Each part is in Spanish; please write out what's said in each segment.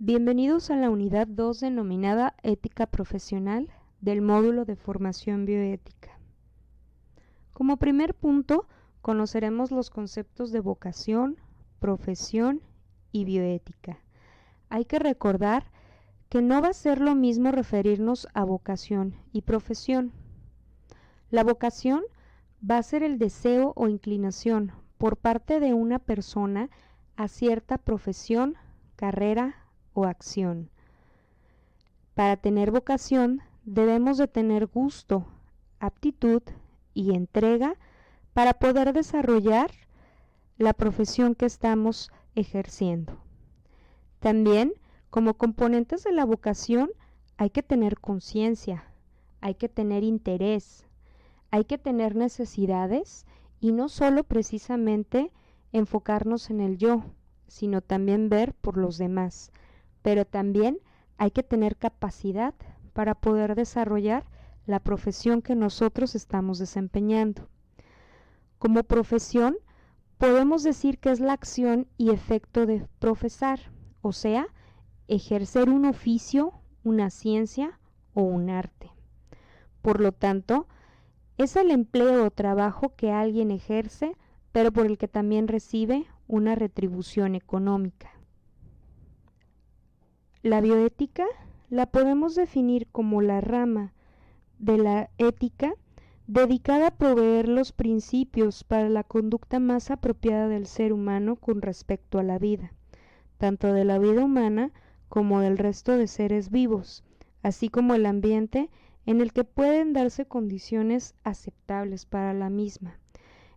Bienvenidos a la unidad 2 denominada Ética Profesional del módulo de formación bioética. Como primer punto, conoceremos los conceptos de vocación, profesión y bioética. Hay que recordar que no va a ser lo mismo referirnos a vocación y profesión. La vocación va a ser el deseo o inclinación por parte de una persona a cierta profesión, carrera o acción. Para tener vocación debemos de tener gusto, aptitud y entrega para poder desarrollar la profesión que estamos ejerciendo. También, como componentes de la vocación, hay que tener conciencia, hay que tener interés, hay que tener necesidades y no solo precisamente enfocarnos en el yo, sino también ver por los demás. Pero también hay que tener capacidad para poder desarrollar la profesión que nosotros estamos desempeñando. Como profesión, podemos decir que es la acción y efecto de profesar, o sea, ejercer un oficio, una ciencia o un arte. Por lo tanto, es el empleo o trabajo que alguien ejerce, pero por el que también recibe una retribución económica. La bioética la podemos definir como la rama de la ética dedicada a proveer los principios para la conducta más apropiada del ser humano con respecto a la vida, tanto de la vida humana como del resto de seres vivos, así como el ambiente en el que pueden darse condiciones aceptables para la misma.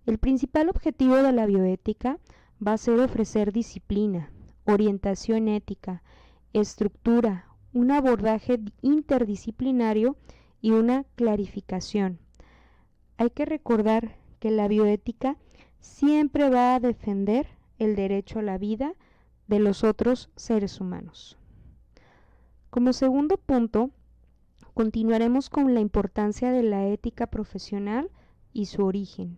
El principal objetivo de la bioética va a ser ofrecer disciplina, orientación ética, estructura, un abordaje interdisciplinario y una clarificación. Hay que recordar que la bioética siempre va a defender el derecho a la vida de los otros seres humanos. Como segundo punto, continuaremos con la importancia de la ética profesional y su origen.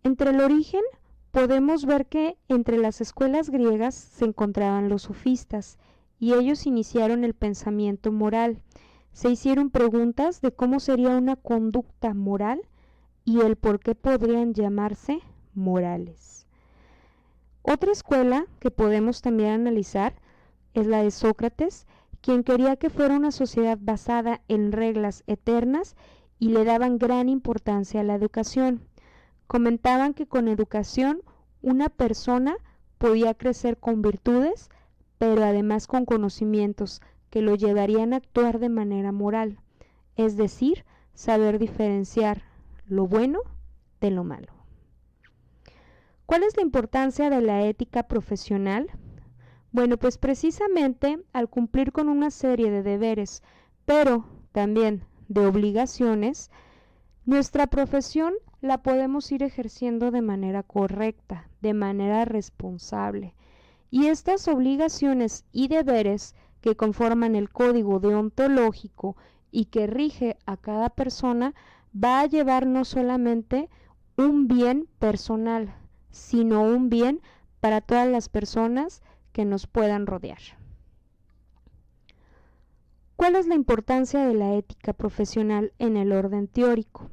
Entre el origen podemos ver que entre las escuelas griegas se encontraban los sofistas y ellos iniciaron el pensamiento moral. Se hicieron preguntas de cómo sería una conducta moral y el por qué podrían llamarse morales. Otra escuela que podemos también analizar es la de Sócrates, quien quería que fuera una sociedad basada en reglas eternas y le daban gran importancia a la educación. Comentaban que con educación una persona podía crecer con virtudes, pero además con conocimientos que lo llevarían a actuar de manera moral, es decir, saber diferenciar lo bueno de lo malo. ¿Cuál es la importancia de la ética profesional? Bueno, pues precisamente al cumplir con una serie de deberes, pero también de obligaciones, nuestra profesión la podemos ir ejerciendo de manera correcta, de manera responsable. Y estas obligaciones y deberes que conforman el código deontológico y que rige a cada persona va a llevar no solamente un bien personal, sino un bien para todas las personas que nos puedan rodear. ¿Cuál es la importancia de la ética profesional en el orden teórico?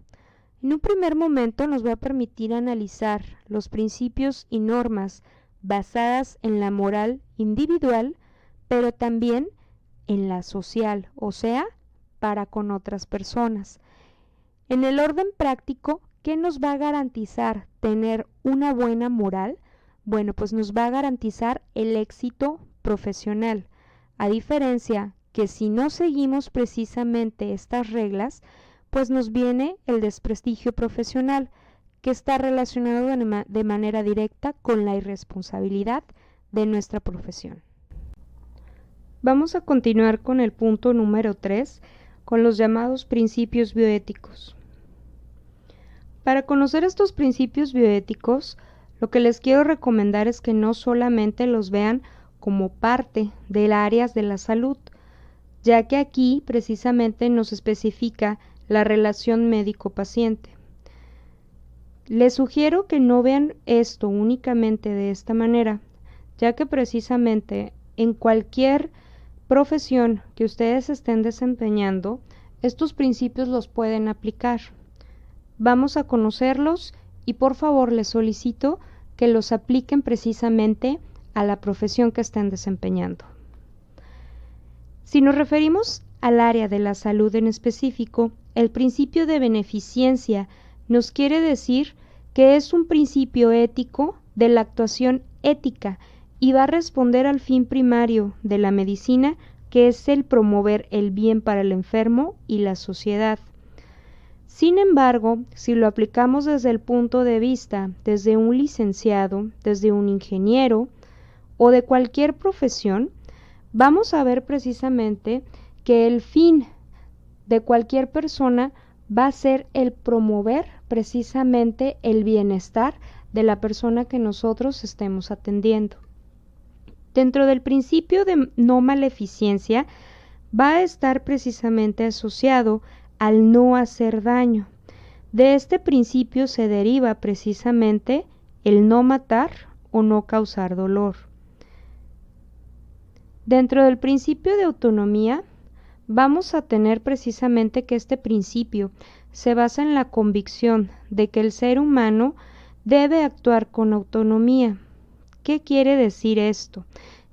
En un primer momento nos va a permitir analizar los principios y normas basadas en la moral individual, pero también en la social, o sea, para con otras personas. En el orden práctico, ¿qué nos va a garantizar tener una buena moral? Bueno, pues nos va a garantizar el éxito profesional, a diferencia que si no seguimos precisamente estas reglas, pues nos viene el desprestigio profesional, que está relacionado de manera directa con la irresponsabilidad de nuestra profesión. Vamos a continuar con el punto número 3, con los llamados principios bioéticos. Para conocer estos principios bioéticos, lo que les quiero recomendar es que no solamente los vean como parte de las áreas de la salud, ya que aquí precisamente nos especifica la relación médico-paciente. Les sugiero que no vean esto únicamente de esta manera, ya que precisamente en cualquier profesión que ustedes estén desempeñando, estos principios los pueden aplicar. Vamos a conocerlos y por favor les solicito que los apliquen precisamente a la profesión que estén desempeñando. Si nos referimos al área de la salud en específico, el principio de beneficencia nos quiere decir que es un principio ético de la actuación ética y va a responder al fin primario de la medicina, que es el promover el bien para el enfermo y la sociedad. Sin embargo, si lo aplicamos desde el punto de vista desde un licenciado, desde un ingeniero o de cualquier profesión, vamos a ver precisamente que el fin de cualquier persona va a ser el promover precisamente el bienestar de la persona que nosotros estemos atendiendo. Dentro del principio de no maleficencia va a estar precisamente asociado al no hacer daño. De este principio se deriva precisamente el no matar o no causar dolor. Dentro del principio de autonomía vamos a tener precisamente que este principio se basa en la convicción de que el ser humano debe actuar con autonomía. ¿Qué quiere decir esto?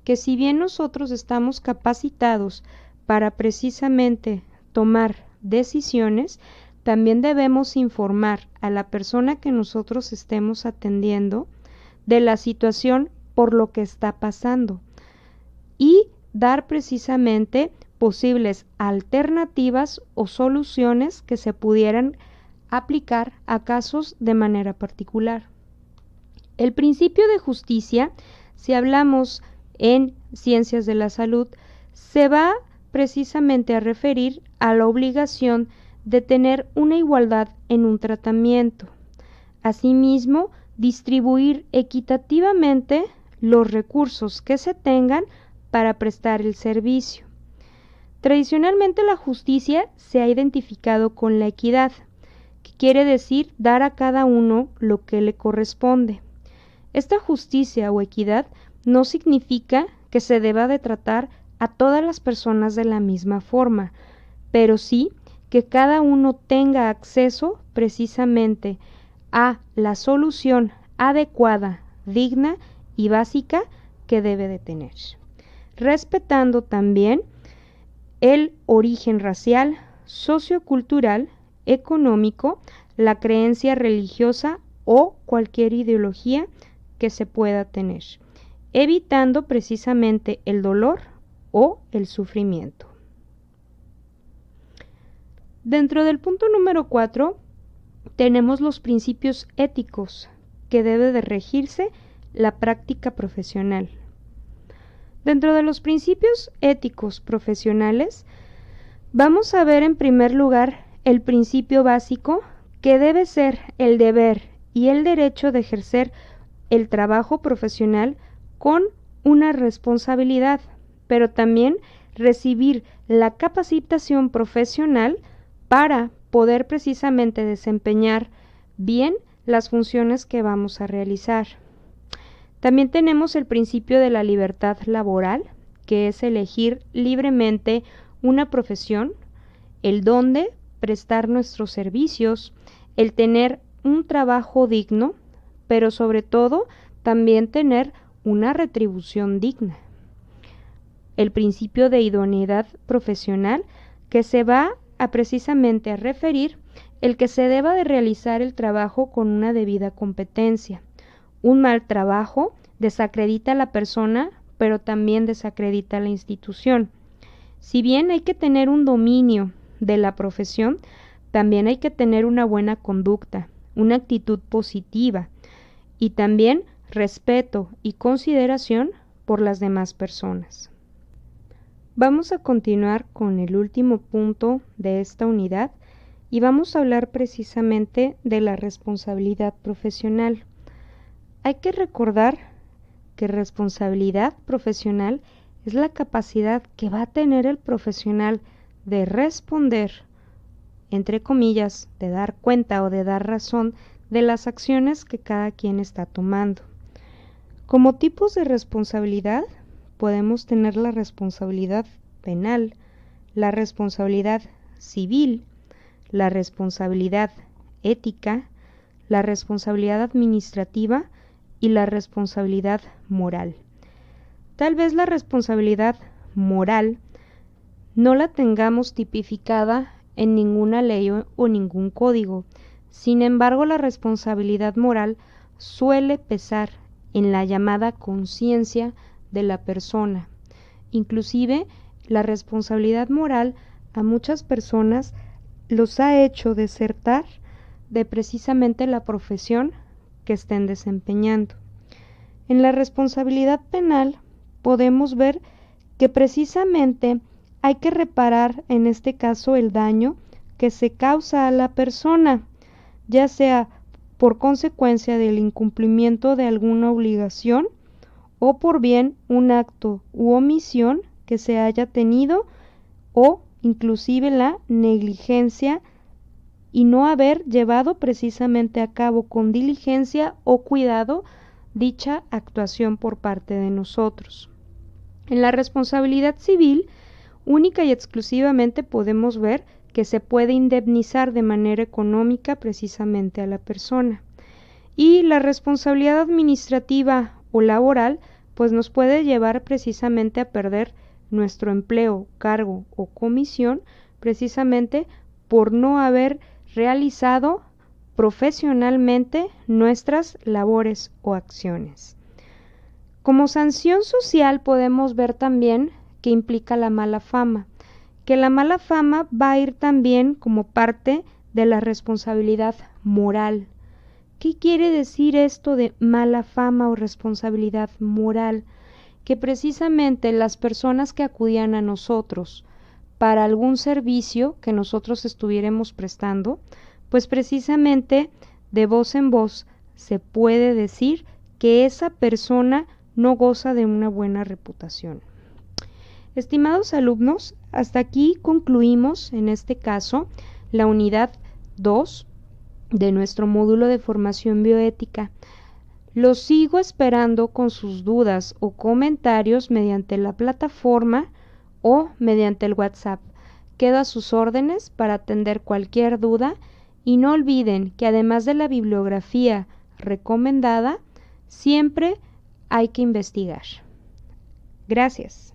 Que si bien nosotros estamos capacitados para precisamente tomar decisiones, también debemos informar a la persona que nosotros estemos atendiendo de la situación por lo que está pasando y dar precisamente posibles alternativas o soluciones que se pudieran aplicar a casos de manera particular. El principio de justicia, si hablamos en ciencias de la salud, se va precisamente a referir a la obligación de tener una igualdad en un tratamiento. Asimismo, distribuir equitativamente los recursos que se tengan para prestar el servicio. Tradicionalmente la justicia se ha identificado con la equidad, que quiere decir dar a cada uno lo que le corresponde. Esta justicia o equidad no significa que se deba de tratar a todas las personas de la misma forma, pero sí que cada uno tenga acceso precisamente a la solución adecuada, digna y básica que debe de tener, respetando también el origen racial, sociocultural, económico, la creencia religiosa o cualquier ideología que se pueda tener, evitando precisamente el dolor o el sufrimiento. Dentro del punto número 4 tenemos los principios éticos que debe de regirse la práctica profesional. Dentro de los principios éticos profesionales, vamos a ver en primer lugar el principio básico que debe ser el deber y el derecho de ejercer el trabajo profesional con una responsabilidad, pero también recibir la capacitación profesional para poder precisamente desempeñar bien las funciones que vamos a realizar. También tenemos el principio de la libertad laboral, que es elegir libremente una profesión, el dónde prestar nuestros servicios, el tener un trabajo digno, pero sobre todo también tener una retribución digna. El principio de idoneidad profesional, que se va a precisamente a referir el que se deba de realizar el trabajo con una debida competencia. Un mal trabajo desacredita a la persona, pero también desacredita a la institución. Si bien hay que tener un dominio de la profesión, también hay que tener una buena conducta, una actitud positiva y también respeto y consideración por las demás personas. Vamos a continuar con el último punto de esta unidad y vamos a hablar precisamente de la responsabilidad profesional. Hay que recordar que responsabilidad profesional es la capacidad que va a tener el profesional de responder, entre comillas, de dar cuenta o de dar razón de las acciones que cada quien está tomando. Como tipos de responsabilidad podemos tener la responsabilidad penal, la responsabilidad civil, la responsabilidad ética, la responsabilidad administrativa y la responsabilidad moral. Tal vez la responsabilidad moral no la tengamos tipificada en ninguna ley o ningún código. Sin embargo, la responsabilidad moral suele pesar en la llamada conciencia de la persona. Inclusive, la responsabilidad moral a muchas personas los ha hecho desertar de precisamente la profesión que estén desempeñando. En la responsabilidad penal podemos ver que precisamente hay que reparar en este caso el daño que se causa a la persona, ya sea por consecuencia del incumplimiento de alguna obligación o por bien un acto u omisión que se haya tenido o inclusive la negligencia y no haber llevado precisamente a cabo con diligencia o cuidado dicha actuación por parte de nosotros. En la responsabilidad civil, única y exclusivamente podemos ver que se puede indemnizar de manera económica precisamente a la persona. Y la responsabilidad administrativa o laboral pues nos puede llevar precisamente a perder nuestro empleo, cargo o comisión precisamente por no haber realizado profesionalmente nuestras labores o acciones. Como sanción social podemos ver también que implica la mala fama, que la mala fama va a ir también como parte de la responsabilidad moral. ¿Qué quiere decir esto de mala fama o responsabilidad moral? Que precisamente las personas que acudían a nosotros para algún servicio que nosotros estuviéramos prestando, pues precisamente de voz en voz se puede decir que esa persona no goza de una buena reputación. Estimados alumnos, hasta aquí concluimos en este caso la unidad 2 de nuestro módulo de formación bioética. Los sigo esperando con sus dudas o comentarios mediante la plataforma o mediante el WhatsApp. Quedo a sus órdenes para atender cualquier duda y no olviden que además de la bibliografía recomendada, siempre hay que investigar. Gracias.